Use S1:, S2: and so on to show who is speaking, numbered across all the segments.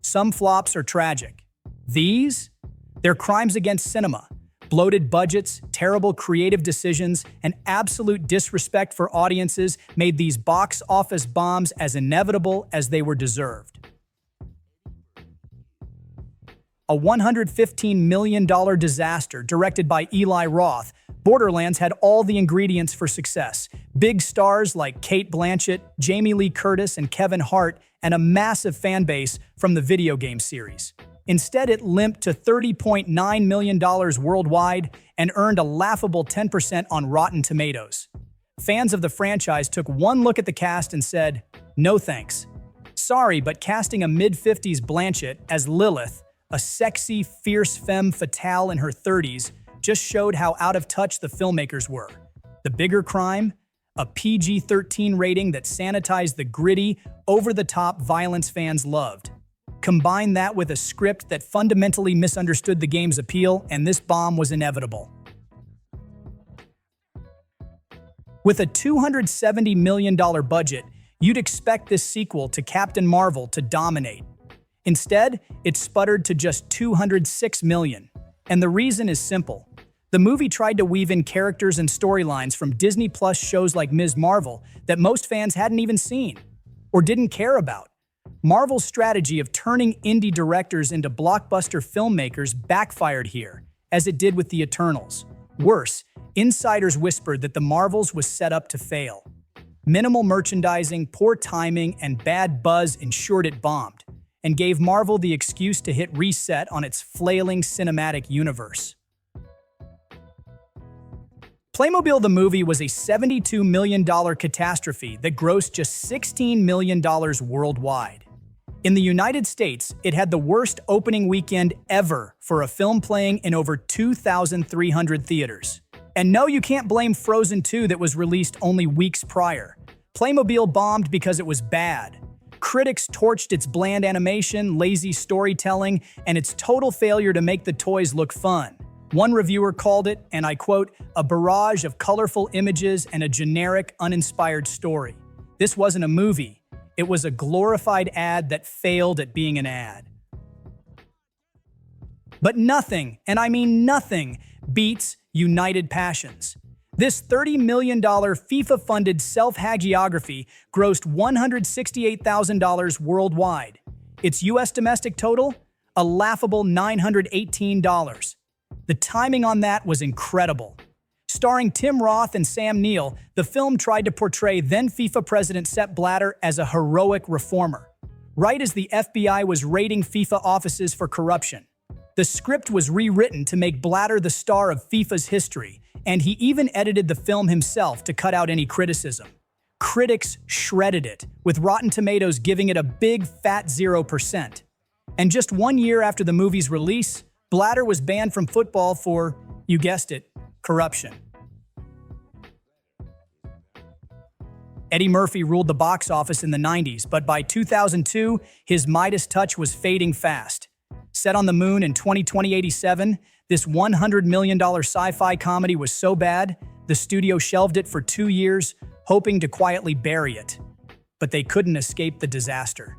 S1: Some flops are tragic. These? They're crimes against cinema. Bloated budgets, terrible creative decisions, and absolute disrespect for audiences made these box office bombs as inevitable as they were deserved. A $115 million disaster directed by Eli Roth, Borderlands had all the ingredients for success. Big stars like Cate Blanchett, Jamie Lee Curtis, and Kevin Hart, and a massive fan base from the video game series. Instead, it limped to $30.9 million worldwide and earned a laughable 10% on Rotten Tomatoes. Fans of the franchise took one look at the cast and said, "No thanks." Sorry, but casting a mid-50s Blanchett as Lilith, a sexy, fierce femme fatale in her 30s, just showed how out of touch the filmmakers were. The bigger crime? A PG-13 rating that sanitized the gritty, over-the-top violence fans loved. Combine that with a script that fundamentally misunderstood the game's appeal, and this bomb was inevitable. With a $270 million budget, you'd expect this sequel to Captain Marvel to dominate. Instead, it sputtered to just $206 million. And the reason is simple. The movie tried to weave in characters and storylines from Disney Plus shows like Ms. Marvel that most fans hadn't even seen or didn't care about. Marvel's strategy of turning indie directors into blockbuster filmmakers backfired here, as it did with the Eternals. Worse, insiders whispered that the Marvels was set up to fail. Minimal merchandising, poor timing, and bad buzz ensured it bombed, and gave Marvel the excuse to hit reset on its flailing cinematic universe. Playmobil the movie was a $72 million catastrophe that grossed just $16 million worldwide. In the United States, it had the worst opening weekend ever for a film playing in over 2,300 theaters. And no, you can't blame Frozen 2 that was released only weeks prior. Playmobil bombed because it was bad. Critics torched its bland animation, lazy storytelling, and its total failure to make the toys look fun. One reviewer called it, and I quote, "a barrage of colorful images and a generic, uninspired story." This wasn't a movie. It was a glorified ad that failed at being an ad. But nothing, and I mean nothing, beats United Passions. This $30 million FIFA-funded self-hagiography grossed $168,000 worldwide. Its U.S. domestic total? A laughable $918. The timing on that was incredible. Starring Tim Roth and Sam Neill, the film tried to portray then FIFA President Sepp Blatter as a heroic reformer, right as the FBI was raiding FIFA offices for corruption. The script was rewritten to make Blatter the star of FIFA's history, and he even edited the film himself to cut out any criticism. Critics shredded it, with Rotten Tomatoes giving it a big fat 0%. And just 1 year after the movie's release, Blatter was banned from football for, you guessed it, corruption. Eddie Murphy ruled the box office in the 90s, but by 2002, his Midas touch was fading fast. Set on the moon in 2087, this $100 million sci-fi comedy was so bad, the studio shelved it for 2 years, hoping to quietly bury it. But they couldn't escape the disaster.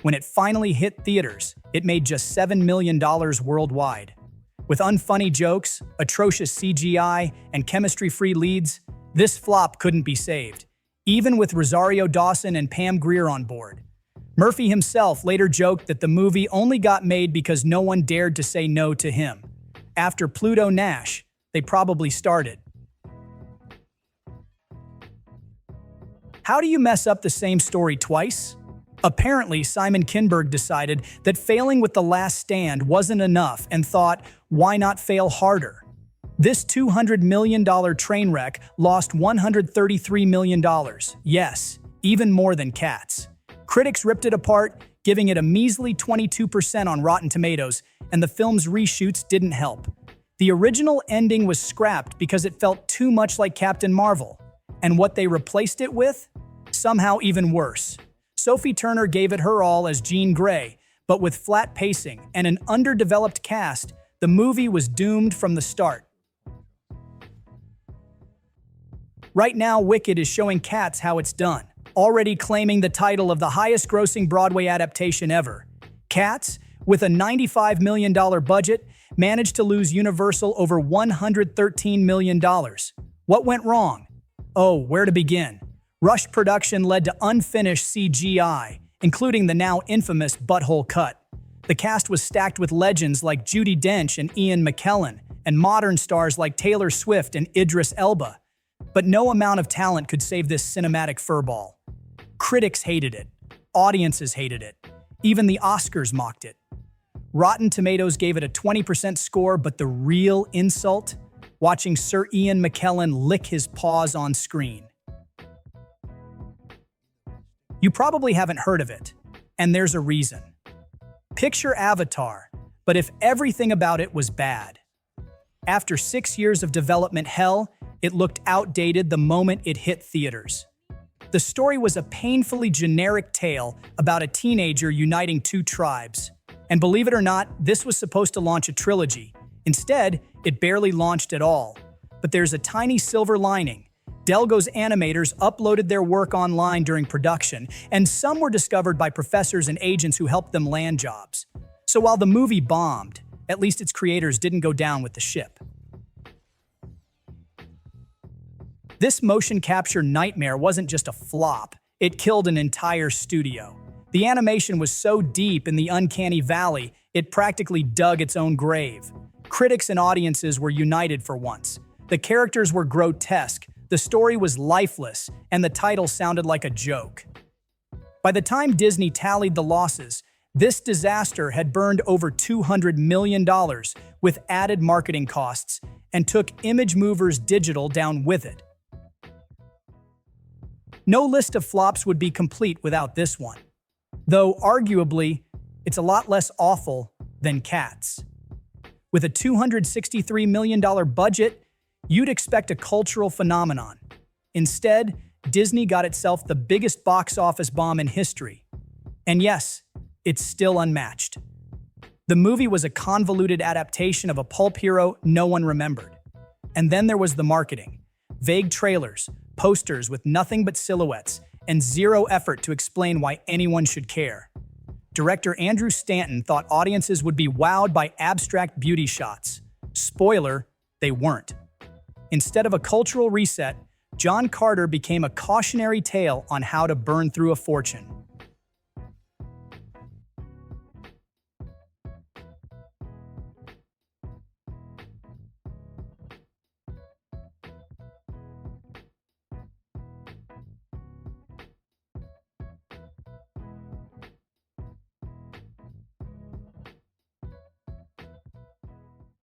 S1: When it finally hit theaters, it made just $7 million worldwide. With unfunny jokes, atrocious CGI, and chemistry-free leads, this flop couldn't be saved, even with Rosario Dawson and Pam Grier on board. Murphy himself later joked that the movie only got made because no one dared to say no to him. After Pluto Nash, they probably started. How do you mess up the same story twice? Apparently, Simon Kinberg decided that failing with The Last Stand wasn't enough and thought, why not fail harder? This $200 million train wreck lost $133 million. Yes, even more than Cats. Critics ripped it apart, giving it a measly 22% on Rotten Tomatoes, and the film's reshoots didn't help. The original ending was scrapped because it felt too much like Captain Marvel. And what they replaced it with? Somehow even worse. Sophie Turner gave it her all as Jean Grey, but with flat pacing and an underdeveloped cast, the movie was doomed from the start. Right now, Wicked is showing Cats how it's done, already claiming the title of the highest-grossing Broadway adaptation ever. Cats, with a $95 million budget, managed to lose Universal over $113 million. What went wrong? Oh, where to begin? Rushed production led to unfinished CGI, including the now infamous butthole cut. The cast was stacked with legends like Judi Dench and Ian McKellen, and modern stars like Taylor Swift and Idris Elba. But no amount of talent could save this cinematic furball. Critics hated it. Audiences hated it. Even the Oscars mocked it. Rotten Tomatoes gave it a 20% score, but the real insult? Watching Sir Ian McKellen lick his paws on screen. You probably haven't heard of it, and there's a reason. Picture Avatar, but if everything about it was bad. After 6 years of development hell, it looked outdated the moment it hit theaters. The story was a painfully generic tale about a teenager uniting two tribes. And believe it or not, this was supposed to launch a trilogy. Instead, it barely launched at all. But there's a tiny silver lining. Delgo's animators uploaded their work online during production, and some were discovered by professors and agents who helped them land jobs. So while the movie bombed, at least its creators didn't go down with the ship. This motion capture nightmare wasn't just a flop, it killed an entire studio. The animation was so deep in the uncanny valley, it practically dug its own grave. Critics and audiences were united for once. The characters were grotesque, the story was lifeless, and the title sounded like a joke. By the time Disney tallied the losses, this disaster had burned over $200 million with added marketing costs and took Image Movers Digital down with it. No list of flops would be complete without this one. Though, arguably, it's a lot less awful than Cats. With a $263 million budget, you'd expect a cultural phenomenon. Instead, Disney got itself the biggest box office bomb in history. And yes, it's still unmatched. The movie was a convoluted adaptation of a pulp hero no one remembered. And then there was the marketing. Vague trailers, posters with nothing but silhouettes, and zero effort to explain why anyone should care. Director Andrew Stanton thought audiences would be wowed by abstract beauty shots. Spoiler, they weren't. Instead of a cultural reset, John Carter became a cautionary tale on how to burn through a fortune.